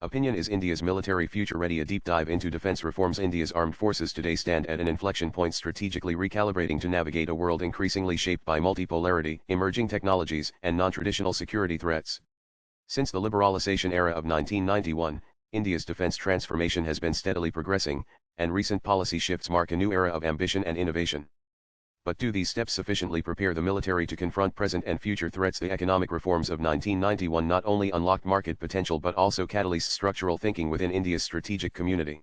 Opinion is India's military future ready. A deep dive into defense reforms. India's armed forces today stand at an inflection point, strategically recalibrating to navigate a world increasingly shaped by multipolarity, emerging technologies, and non-traditional security threats. Since the liberalization era of 1991, India's defense transformation has been steadily progressing, and recent policy shifts mark a new era of ambition and innovation. But do these steps sufficiently prepare the military to confront present and future threats? The economic reforms of 1991 not only unlocked market potential but also catalyzed structural thinking within India's strategic community.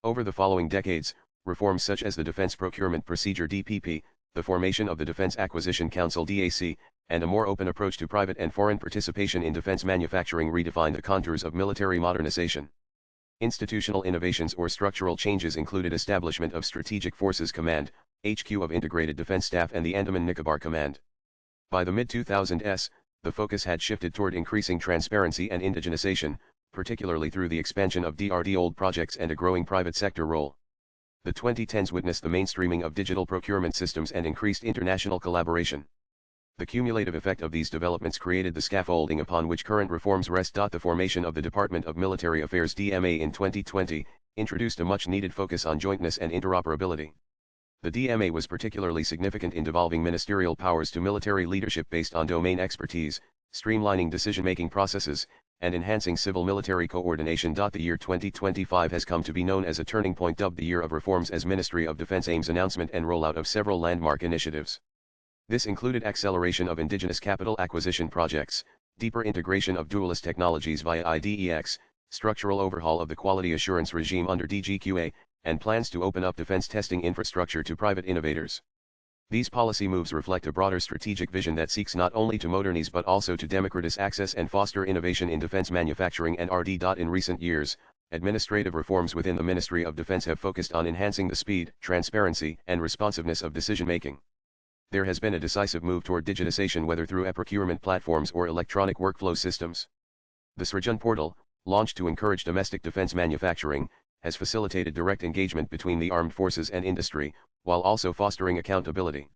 Over the following decades, reforms such as the Defence Procurement Procedure (DPP), the formation of the Defence Acquisition Council (DAC), and a more open approach to private and foreign participation in defense manufacturing redefined the contours of military modernization. Institutional innovations or structural changes included establishment of Strategic Forces Command, HQ of Integrated Defense Staff, and the Andaman-Nicobar Command. By the mid-2000s, the focus had shifted toward increasing transparency and indigenization, particularly through the expansion of DRD-old projects and a growing private sector role. The 2010s witnessed the mainstreaming of digital procurement systems and increased international collaboration. The cumulative effect of these developments created the scaffolding upon which current reforms rest. The formation of the Department of Military Affairs (DMA) in 2020 introduced a much-needed focus on jointness and interoperability. The DMA was particularly significant in devolving ministerial powers to military leadership based on domain expertise, streamlining decision-making processes, and enhancing civil-military coordination. The year 2025 has come to be known as a turning point, dubbed the Year of Reforms, as Ministry of Defense aims announcement and rollout of several landmark initiatives. This included acceleration of indigenous capital acquisition projects, deeper integration of dualist technologies via IDEX, structural overhaul of the quality assurance regime under DGQA, and plans to open up defense testing infrastructure to private innovators. These policy moves reflect a broader strategic vision that seeks not only to modernize but also to democratize access and foster innovation in defense manufacturing and R&D. In recent years, administrative reforms within the Ministry of Defense have focused on enhancing the speed, transparency, and responsiveness of decision-making. There has been a decisive move toward digitization, whether through e-procurement platforms or electronic workflow systems. The Srijan portal, launched to encourage domestic defense manufacturing, has facilitated direct engagement between the armed forces and industry, while also fostering accountability.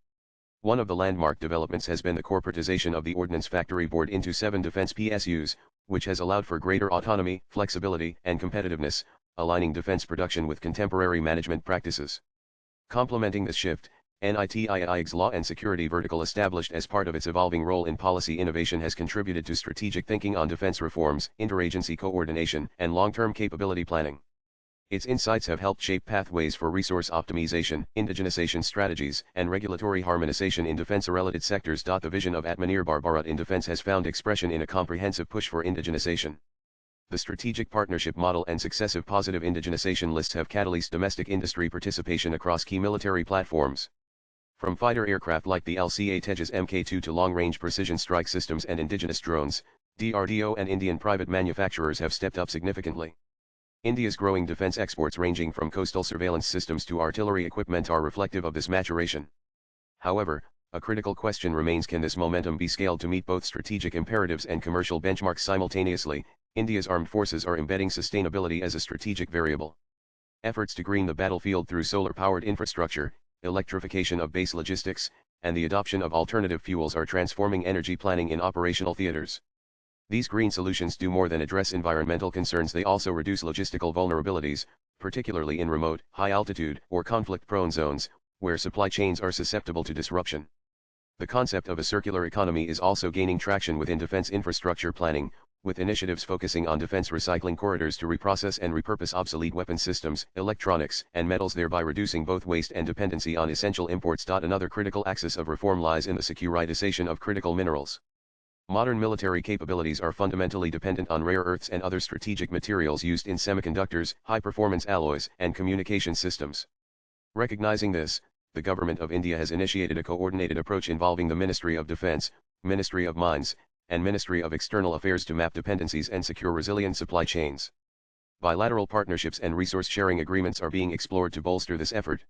One of the landmark developments has been the corporatization of the Ordnance Factory Board into 7 defense PSUs, which has allowed for greater autonomy, flexibility, and competitiveness, aligning defense production with contemporary management practices. Complementing this shift, NITII's Law and Security vertical, established as part of its evolving role in policy innovation, has contributed to strategic thinking on defense reforms, interagency coordination, and long-term capability planning. Its insights have helped shape pathways for resource optimization, indigenization strategies, and regulatory harmonization in defense-related sectors. The vision of Atmanirbhar Bharat in defense has found expression in a comprehensive push for indigenization. The strategic partnership model and successive positive indigenization lists have catalyzed domestic industry participation across key military platforms. From fighter aircraft like the LCA Tejas Mk2 to long-range precision strike systems and indigenous drones, DRDO and Indian private manufacturers have stepped up significantly. India's growing defense exports, ranging from coastal surveillance systems to artillery equipment, are reflective of this maturation. However, a critical question remains: can this momentum be scaled to meet both strategic imperatives and commercial benchmarks simultaneously? India's armed forces are embedding sustainability as a strategic variable. Efforts to green the battlefield through solar-powered infrastructure, electrification of base logistics, and the adoption of alternative fuels are transforming energy planning in operational theaters. These green solutions do more than address environmental concerns, they also reduce logistical vulnerabilities, particularly in remote, high-altitude, or conflict-prone zones, where supply chains are susceptible to disruption. The concept of a circular economy is also gaining traction within defense infrastructure planning, with initiatives focusing on defense recycling corridors to reprocess and repurpose obsolete weapon systems, electronics, and metals, thereby reducing both waste and dependency on essential imports. Another critical axis of reform lies in the securitization of critical minerals. Modern military capabilities are fundamentally dependent on rare earths and other strategic materials used in semiconductors, high-performance alloys, and communication systems. Recognizing this, the Government of India has initiated a coordinated approach involving the Ministry of Defense, Ministry of Mines, and Ministry of External Affairs to map dependencies and secure resilient supply chains. Bilateral partnerships and resource-sharing agreements are being explored to bolster this effort.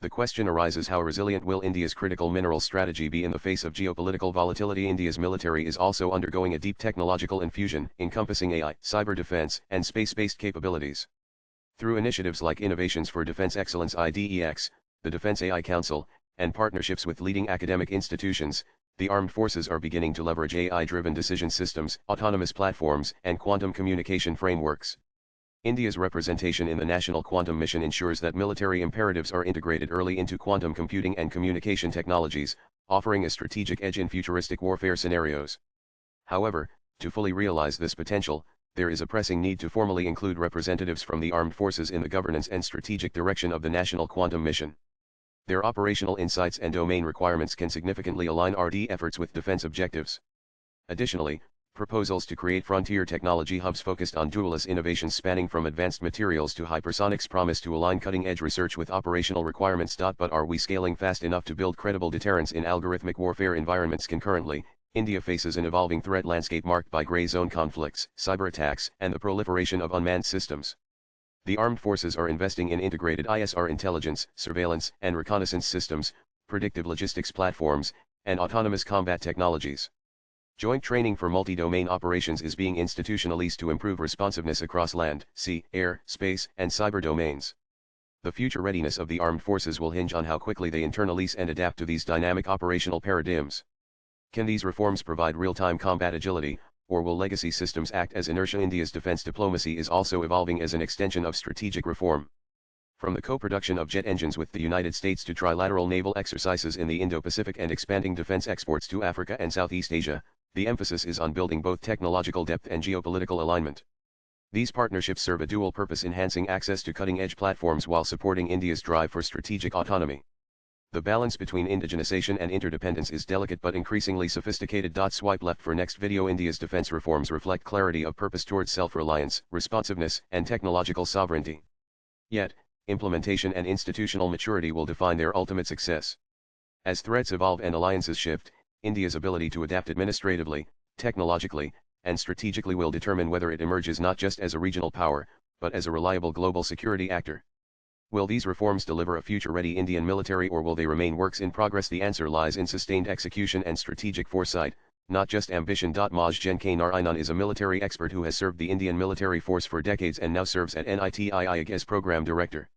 The question arises: how resilient will India's critical mineral strategy be in the face of geopolitical volatility? India's military is also undergoing a deep technological infusion, encompassing AI, cyber defense, and space-based capabilities. Through initiatives like Innovations for Defense Excellence (IDEX), the Defense AI Council, and partnerships with leading academic institutions, The armed forces are beginning to leverage AI-driven decision systems, autonomous platforms, and quantum communication frameworks. India's representation in the National Quantum Mission ensures that military imperatives are integrated early into quantum computing and communication technologies, offering a strategic edge in futuristic warfare scenarios. However, to fully realize this potential, there is a pressing need to formally include representatives from the armed forces in the governance and strategic direction of the National Quantum Mission. Their operational insights and domain requirements can significantly align RD efforts with defense objectives. Additionally, proposals to create frontier technology hubs focused on dualist innovations spanning from advanced materials to hypersonics promise to align cutting-edge research with operational requirements. But are we scaling fast enough to build credible deterrence in algorithmic warfare environments? Concurrently, India faces an evolving threat landscape marked by gray zone conflicts, cyber attacks, and the proliferation of unmanned systems. The armed forces are investing in integrated ISR intelligence, surveillance and reconnaissance systems, predictive logistics platforms, and autonomous combat technologies. Joint training for multi-domain operations is being institutionalized to improve responsiveness across land, sea, air, space, and cyber domains. The future readiness of the armed forces will hinge on how quickly they internalize and adapt to these dynamic operational paradigms. Can these reforms provide real-time combat agility, or will legacy systems act as inertia? India's defense diplomacy is also evolving as an extension of strategic reform. From the co-production of jet engines with the United States to trilateral naval exercises in the Indo-Pacific and expanding defense exports to Africa and Southeast Asia, the emphasis is on building both technological depth and geopolitical alignment. These partnerships serve a dual purpose: enhancing access to cutting-edge platforms while supporting India's drive for strategic autonomy. The balance between indigenization and interdependence is delicate but increasingly sophisticated. Swipe left for next video. India's defense reforms reflect clarity of purpose towards self-reliance, responsiveness, and technological sovereignty. Yet, implementation and institutional maturity will define their ultimate success. As threats evolve and alliances shift, India's ability to adapt administratively, technologically, and strategically will determine whether it emerges not just as a regional power, but as a reliable global security actor. Will these reforms deliver a future-ready Indian military, or will they remain works in progress? The answer lies in sustained execution and strategic foresight, not just ambition. Majgen K. Narayanan is a military expert who has served the Indian military force for decades and now serves at NITI Aayog as program director.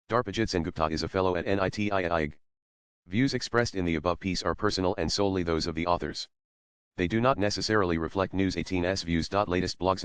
Darpajit Sengupta is a fellow at NITI Aayog. Views expressed in the above piece are personal and solely those of the authors. They do not necessarily reflect News 18's views. Latest blogs.